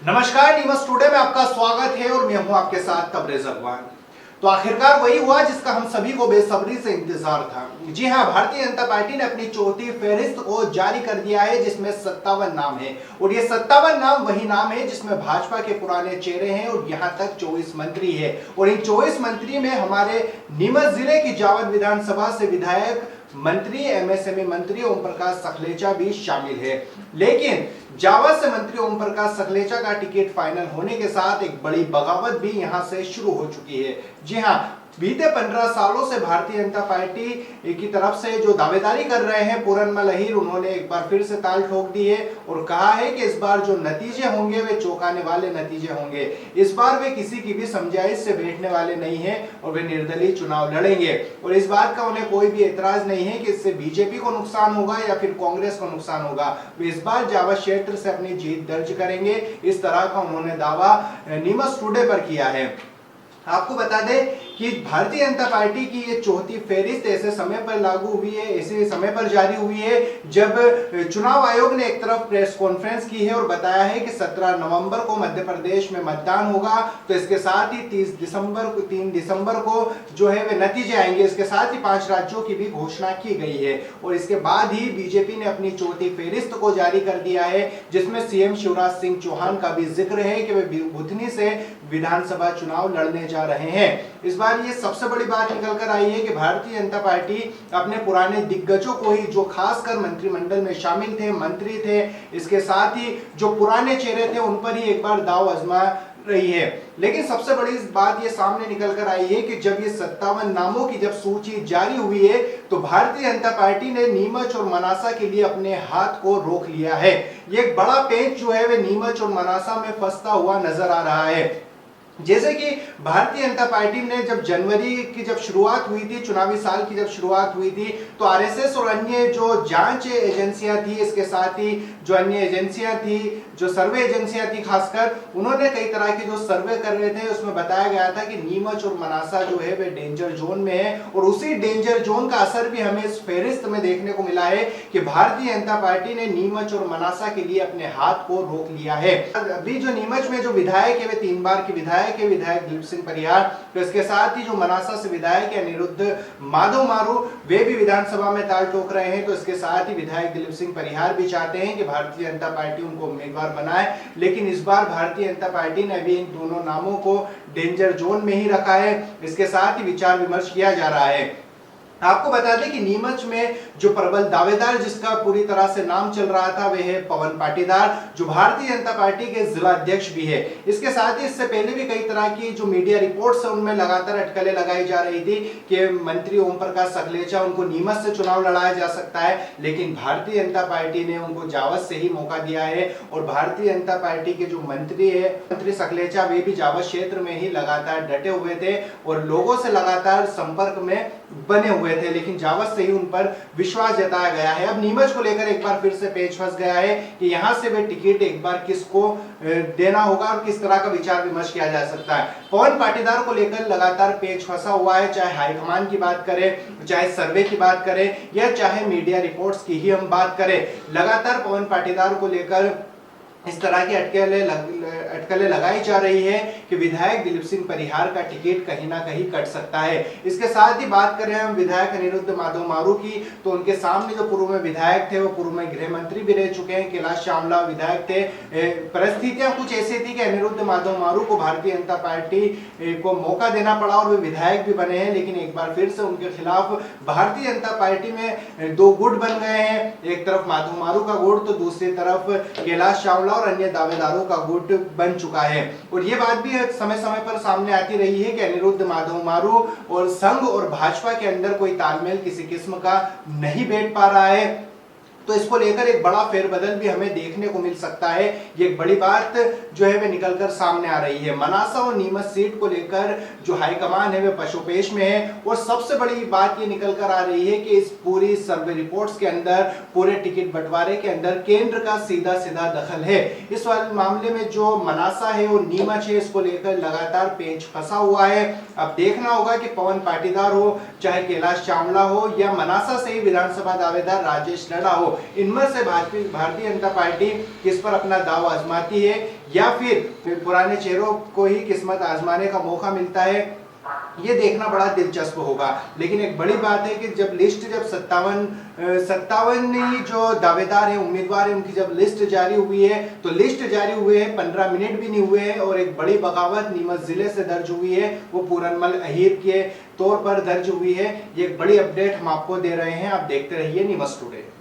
नमस्कार, नीमच टुडे में आपका स्वागत है और मैं हूं आपके साथ तबरेज अफगान। तो आखिरकार वही हुआ जिसका हम सभी को बेसब्री से इंतजार था। जी हां, भारतीय जनता पार्टी ने अपनी चौथी फहरिस्त को जारी कर दिया है जिसमें 57 नाम है और ये 57 नाम वही नाम है जिसमें भाजपा के पुराने चेहरे हैं और यहां तक 24 मंत्री है और इन 24 मंत्री में हमारे नीमच जिले की जावद विधानसभा से विधायक मंत्री एमएसएमई मंत्री ओम प्रकाश सखलेचा भी शामिल है। लेकिन जावद से मंत्री ओम प्रकाश सखलेचा का टिकट फाइनल होने के साथ एक बड़ी बगावत भी यहां से शुरू हो चुकी है। जी हां, बीते 15 सालों से भारतीय जनता पार्टी की तरफ से जो दावेदारी कर रहे हैं पूरनमल अहीर, उन्होंने एक बार फिर से ताल ठोक दी है और कहा है कि इस बार जो नतीजे होंगे वे चौंकाने वाले नतीजे होंगे। इस बार वे किसी की भी समझाइश से बैठने वाले नहीं है और वे निर्दलीय चुनाव लड़ेंगे और इस बात का उन्हें कोई भी एतराज नहीं है कि इससे बीजेपी को नुकसान होगा या फिर कांग्रेस को नुकसान होगा। वे इस बार जावद क्षेत्र से अपनी जीत दर्ज करेंगे, इस तरह का उन्होंने दावा नीमच टुडे पर किया है। आपको बता दें कि भारतीय जनता पार्टी की ये चौथी फहरिस्त ऐसे समय पर लागू हुई है, ऐसे समय पर जारी हुई है जब चुनाव आयोग ने एक तरफ प्रेस कॉन्फ्रेंस की है और बताया है कि 17 नवंबर को मध्य प्रदेश में मतदान होगा। तो इसके साथ ही 3 दिसंबर को जो है वे नतीजे आएंगे। इसके साथ ही 5 राज्यों की भी घोषणा की गई है और इसके बाद ही बीजेपी ने अपनी चौथी फहरिस्त को जारी कर दिया है जिसमें सीएम शिवराज सिंह चौहान का भी जिक्र है कि वे बुधनी से विधानसभा चुनाव लड़ने जा रहे हैं। इस बार ये सबसे बड़ी बात निकल कर आई है कि भारतीय जनता पार्टी अपने पुराने दिग्गजों को ही, जो खासकर मंत्रिमंडल में शामिल थे, मंत्री थे, इसके साथ ही जो पुराने चेहरे थे उन पर ही एक बार दांव आजमा रही है। लेकिन सबसे बड़ी बात ये सामने निकल कर आई है कि जब ये 57 नामों की जब सूची जारी हुई है तो भारतीय जनता पार्टी ने नीमच और मनासा के लिए अपने हाथ को रोक लिया है। ये एक बड़ा पेंच जो है वे नीमच और मनासा में फंसता हुआ नजर आ रहा है। जैसे कि भारतीय जनता पार्टी ने जब जनवरी की जब शुरुआत हुई थी, चुनावी साल की जब शुरुआत हुई थी, तो आरएसएस और अन्य जो जांच एजेंसियां थी, इसके साथ ही जो अन्य एजेंसियां थी, जो सर्वे एजेंसियां थी खासकर, उन्होंने कई तरह के जो सर्वे कर रहे थे उसमें बताया गया था कि नीमच और मनासा जो है वे डेंजर जोन में है और उसी डेंजर जोन का असर भी हमें इस फहरिस्त में देखने को मिला है कि भारतीय जनता पार्टी ने नीमच और मनासा के लिए अपने हाथ को रोक लिया है। अभी जो नीमच में जो विधायक है वे 3 बार के विधायक दिलीप सिंह परिहार, तो इसके साथ ही जो मनासा से विधायक है अनिरुद्ध माधव मारू, वे भी विधानसभा में ताल ठोक रहे हैं। तो इसके साथ ही विधायक दिलीप सिंह परिहार भी चाहते हैं कि भारतीय जनता पार्टी उनको उम्मीदवार बनाए, लेकिन इस बार भारतीय जनता पार्टी ने अभी इन दोनों नामों को डेंजर जोन में ही रखा है। इसके साथ ही विचार विमर्श किया जा रहा है। आपको बता दें कि नीमच में जो प्रबल दावेदार जिसका पूरी तरह से नाम चल रहा था वह है पवन पाटीदार, जो भारतीय जनता पार्टी के जिला अध्यक्ष भी है। इसके साथ ही इससे पहले भी कई तरह की जो मीडिया रिपोर्ट्स है उनमें लगातार अटकलें लगाई जा रही थी कि मंत्री ओम प्रकाश सखलेचा, उनको नीमच से चुनाव लड़ाया जा सकता है, लेकिन भारतीय जनता पार्टी ने उनको जावद से ही मौका दिया है और भारतीय जनता पार्टी के जो मंत्री है, मंत्री सखलेचा, वे भी जावद क्षेत्र में ही लगातार डटे हुए थे और लोगों से लगातार संपर्क में बने हुए थे, लेकिन जावद से ही उन पर विश्वास जताया गया है। अब नीमच को लेकर एक बार फिर से पेच फंस गया है कि यहां से वे टिकट एक बार किसको देना होगा और किस तरह का विचार विमर्श किया जा सकता है। पवन पाटीदार को लेकर लगातार पेच फंसा हुआ है, चाहे हाईकमान की बात करें, चाहे सर्वे की बात करें या चाहे मीडिया रिपोर्ट्स की ही हम बात करें, लगातार पवन पाटीदार को लेकर इस तरह की अटकलें लगाई जा रही है कि विधायक दिलीप सिंह परिहार का टिकट कहीं ना कहीं कट सकता है। इसके साथ ही बात करें हम विधायक अनिरुद्ध माधव मारू की, तो उनके सामने जो पूर्व में विधायक थे वो पूर्व में गृह मंत्री भी रह चुके हैं, कैलाश चावला विधायक थे। परिस्थितियां कुछ ऐसी थी कि अनिरुद्ध माधव मारू को भारतीय जनता पार्टी को मौका देना पड़ा और वे विधायक भी बने हैं, लेकिन एक बार फिर से उनके खिलाफ भारतीय जनता पार्टी में 2 गुट बन गए हैं। एक तरफ माधव मारू का गुट तो दूसरी तरफ कैलाश चावला और अन्य दावेदारों का गुट बन चुका है और ये बात भी समय समय पर सामने आती रही है कि अनिरुद्ध माधव मारू और संघ और भाजपा के अंदर कोई तालमेल किसी किस्म का नहीं बैठ पा रहा है। तो इसको लेकर एक बड़ा फेरबदल भी हमें देखने को मिल सकता है। ये एक बड़ी बात जो है वे निकलकर सामने आ रही है। मनासा और नीमच सीट को लेकर जो हाईकमान है वे पशुपेश में है और सबसे बड़ी बात ये निकलकर आ रही है कि इस पूरी सर्वे रिपोर्ट्स के अंदर, पूरे टिकट बंटवारे के अंदर केंद्र का सीधा सीधा दखल है। इस वाले मामले में जो मनासा है और नीमच है, इसको लेकर लगातार पेच फंसा हुआ है। अब देखना होगा कि पवन पाटीदार हो, चाहे कैलाश चावला हो या मनासा से ही विधानसभा दावेदार राजेश लड़ा हो, इनमें से भारतीय जनता पार्टी किस पर अपना दाव आजमाती है या फिर पुराने चेहरों को ही किस्मत आजमाने का मौका मिलता है, ये देखना बड़ा दिलचस्प होगा। लेकिन एक बड़ी बात है कि जब 57 जो दावेदार हैं, उम्मीदवार हैं, उनकी जब लिस्ट जारी हुई है तो लिस्ट जारी हुए हैं 15 मिनट भी नहीं हुए हैं और एक बड़ी बगावत नीमच जिले से दर्ज हुई है, वो पूरनमल अहीर के तौर पर दर्ज हुई है। ये एक बड़ी अपडेट हम आपको दे रहे हैं, आप देखते रहिए नीमच टुडे।